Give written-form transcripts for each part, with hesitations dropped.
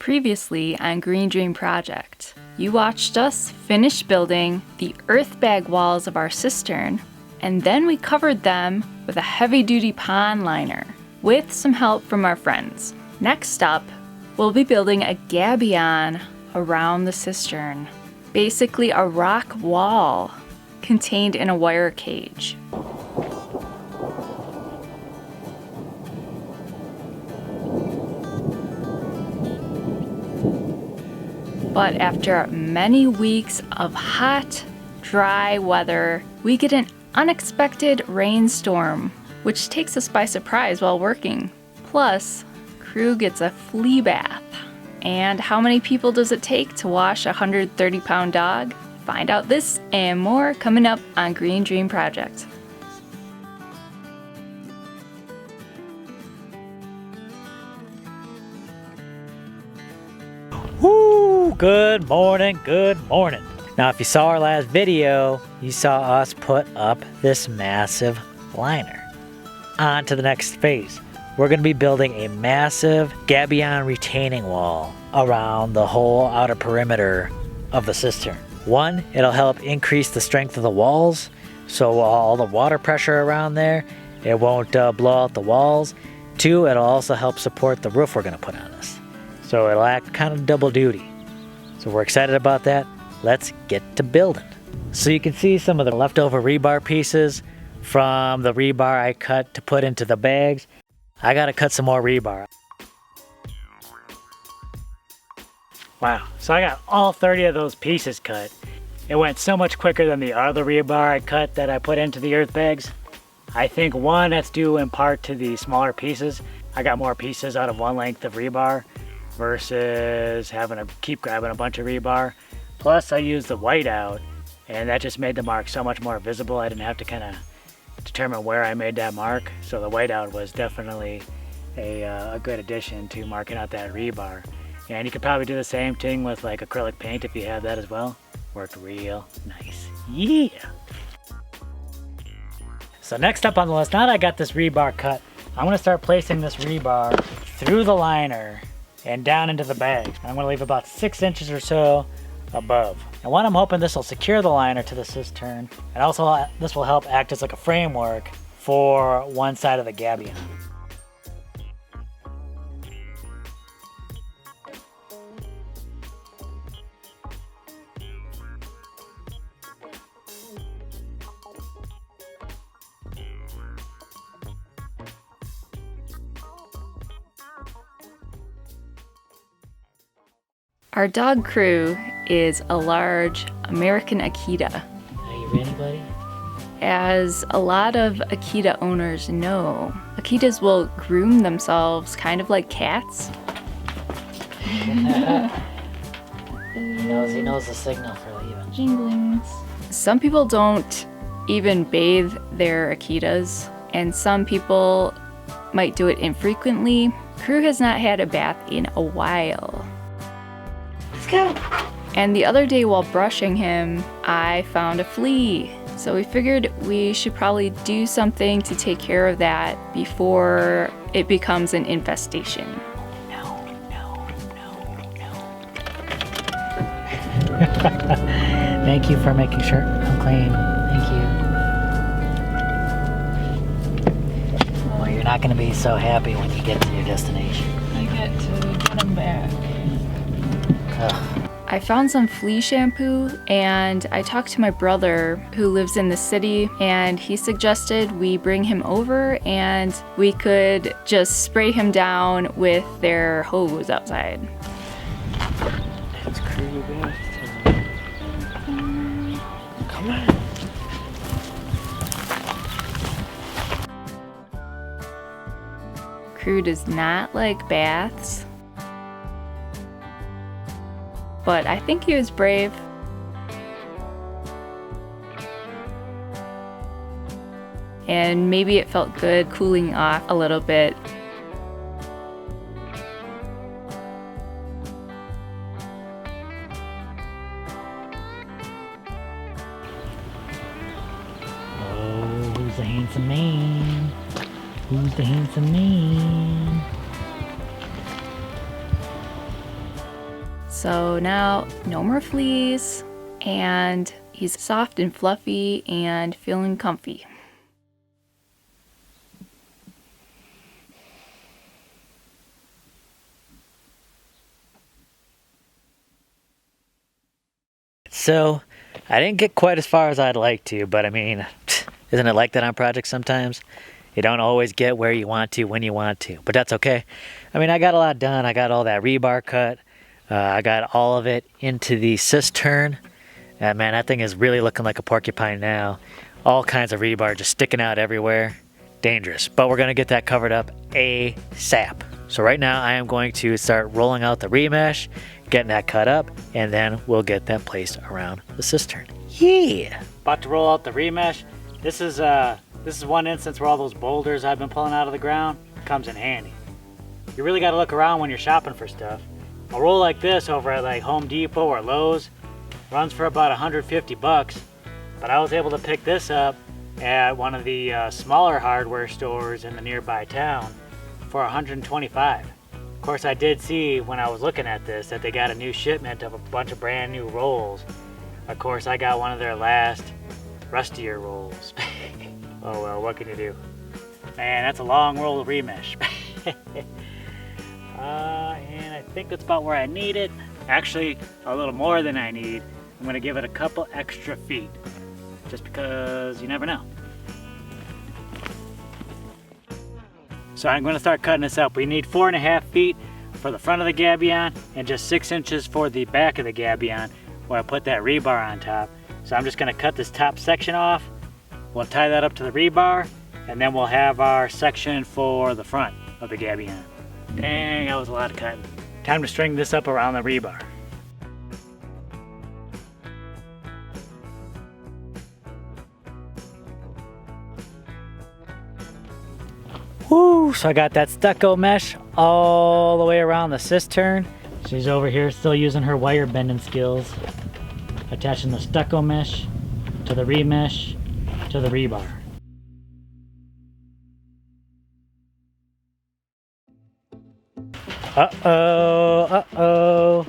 Previously on Green Dream Project, you watched us finish building the earthbag walls of our cistern, and then we covered them with a heavy-duty pond liner with some help from our friends. Next up, we'll be building a gabion around the cistern, basically a rock wall contained in a wire cage. But after many weeks of hot, dry weather, we get an unexpected rainstorm, which takes us by surprise while working. Plus, crew gets a flea bath. And how many people does it take to wash a 130-pound dog? Find out this and more coming up on Green Dream Project. Woo! Good morning, good morning. Now, if you saw our last video, you saw us put up this massive liner. On to the next phase. We're going to be building a massive gabion retaining wall around the whole outer perimeter of the cistern. One, it'll help increase the strength of the walls, so all the water pressure around there, it won't blow out the walls. Two, it'll also help support the roof we're going to put on this. So it'll act kind of double duty. So we're excited about that. Let's get to building. So you can see some of the leftover rebar pieces from the rebar I cut to put into the bags. I gotta cut some more rebar. Wow, so I got all 30 of those pieces cut. It went so much quicker than the other rebar I cut that I put into the earth bags. I think one, that's due in part to the smaller pieces. I got more pieces out of one length of rebar versus having to keep grabbing a bunch of rebar. Plus I used the whiteout, and that just made the mark so much more visible. I didn't have to kind of determine where I made that mark. So the whiteout was definitely a good addition to marking out that rebar. And you could probably do the same thing with like acrylic paint if you have that as well. Worked real nice. Yeah! So next up on the list, now that I got this rebar cut, I'm gonna start placing this rebar through the liner and down into the bag. I'm gonna leave about 6 inches or so above. And what I'm hoping this will secure the liner to the cistern, and also this will help act as like a framework for one side of the gabion. Our dog Crew is a large American Akita. Are you ready, buddy? As a lot of Akita owners know, Akitas will groom themselves kind of like cats. He knows the signal for leaving. Jinglings. Some people don't even bathe their Akitas, and some people might do it infrequently. Crew has not had a bath in a while. Let's go. And the other day while brushing him, I found a flea. So we figured we should probably do something to take care of that before it becomes an infestation. No. Thank you for making sure I'm clean. Thank you. Well, you're not going to be so happy when you get to your destination. I get to get him back. Ugh. I found some flea shampoo, and I talked to my brother who lives in the city, and he suggested we bring him over and we could just spray him down with their hose outside. It's Crew bath time. Come on. Crew does not like baths, but I think he was brave. And maybe it felt good cooling off a little bit. Oh, who's the handsome man? Who's the handsome man? So now no more fleas, and he's soft and fluffy and feeling comfy. So, I didn't get quite as far as I'd like to, but I mean, isn't it like that on projects sometimes? You don't always get where you want to when you want to, but that's okay. I mean, I got a lot done. I got all that rebar cut. I got all of it into the cistern. And man, that thing is really looking like a porcupine now. All kinds of rebar just sticking out everywhere. Dangerous, but we're gonna get that covered up ASAP. So right now I am going to start rolling out the remesh, getting that cut up, and then we'll get that placed around the cistern. Yeah! About to roll out the remesh. This is one instance where all those boulders I've been pulling out of the ground comes in handy. You really gotta look around when you're shopping for stuff. A roll like this over at like Home Depot or Lowe's runs for about 150 bucks, but I was able to pick this up at one of the smaller hardware stores in the nearby town for 125. Of course, I did see when I was looking at this that they got a new shipment of a bunch of brand new rolls. Of course, I got one of their last rustier rolls. Oh well, what can you do? Man, that's a long roll of remesh. And I think that's about where I need it. Actually, a little more than I need. I'm gonna give it a couple extra feet, just because you never know. So I'm gonna start cutting this up. We need 4.5 feet for the front of the gabion and just 6 inches for the back of the gabion where I put that rebar on top. So I'm just gonna cut this top section off. We'll tie that up to the rebar, and then we'll have our section for the front of the gabion. Dang, that was a lot of cutting. Time to string this up around the rebar. Woo, so I got that stucco mesh all the way around the cistern. She's over here still using her wire bending skills, attaching the stucco mesh to the remesh to the rebar. Uh-oh, uh-oh.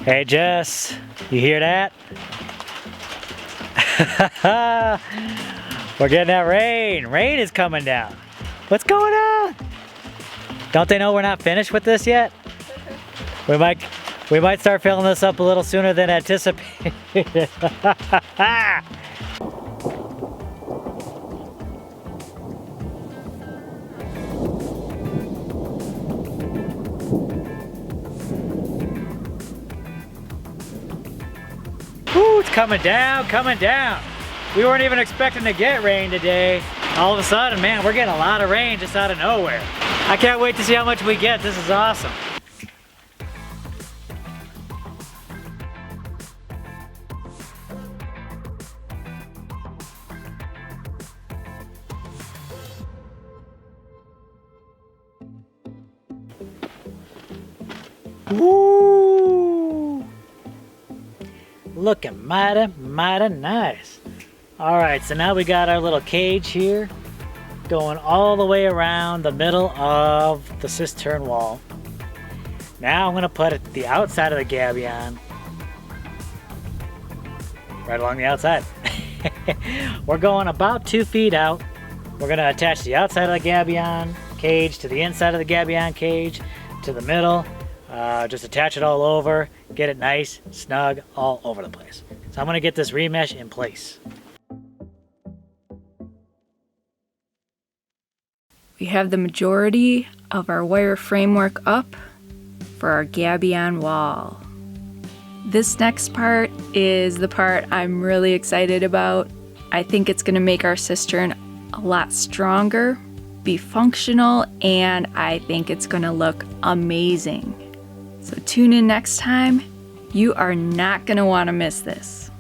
Hey Jess, you hear that? We're getting that rain. Rain is coming down. What's going on? Don't they know we're not finished with this yet? We might start filling this up a little sooner than anticipated. Ooh, it's coming down, coming down. We weren't even expecting to get rain today. All of a sudden, man, we're getting a lot of rain just out of nowhere. I can't wait to see how much we get. This is awesome. Woo! Looking mighty, mighty nice. All right, so now we got our little cage here going all the way around the middle of the cistern wall. Now I'm gonna put the outside of the gabion right along the outside. We're going about 2 feet out. We're gonna attach the outside of the gabion cage to the inside of the gabion cage to the middle. Just attach it all over, get it nice, snug, all over the place. So I'm gonna get this remesh in place. We have the majority of our wire framework up for our gabion wall. This next part is the part I'm really excited about. I think it's gonna make our cistern a lot stronger, be functional, and I think it's gonna look amazing. So tune in next time. You are not gonna wanna miss this.